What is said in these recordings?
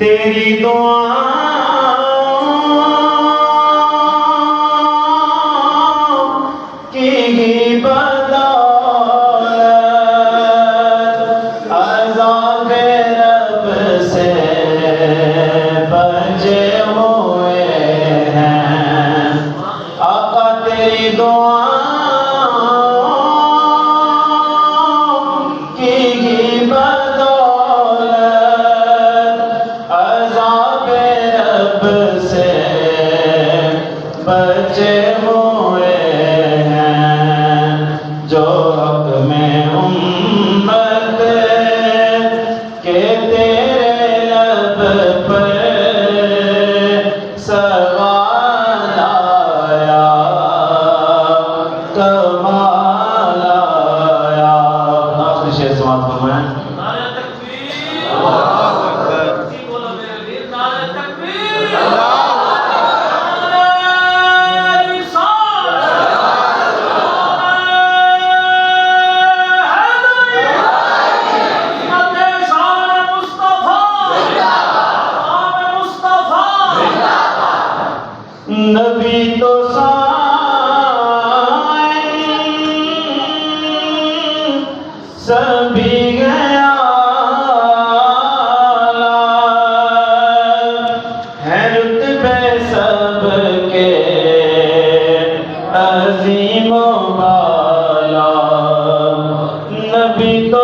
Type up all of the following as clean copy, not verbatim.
تیری دعا کی ہی بدولت عذاب رب سے بچے ہوئے ہیں آقا تیری دعا کی ہی بدولت عذاب رب سے بچے ہوئے ہیں جو حق میں امت کے تیرے لب پر سوال آیا کمال آیا آخری شعر سماعت فرمائیں نعرہ تکبیر اللہ اکبر بولو میرے ویر نعرہ تکبیر اللہ نبی تو سبھی گیا ہے رتبے سب کے عظیم و بالا نبی تو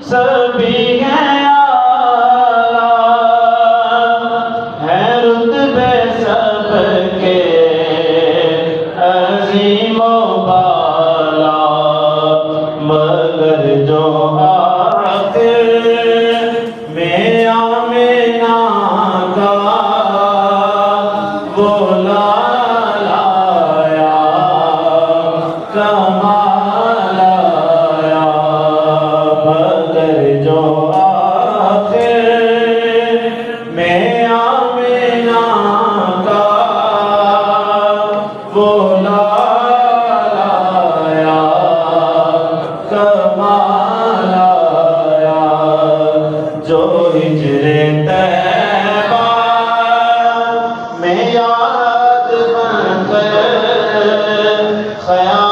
سبھی گیا ہے رتبے سب کے عظیم و بالا مگر جو آخر میں آمینہ کا وہ لال آیا کمال آیا مگر جو آخر میں آمینہ کا وہ لال آیا کمال آیا جو ہجر طیبہ میں یاد بن کر خیال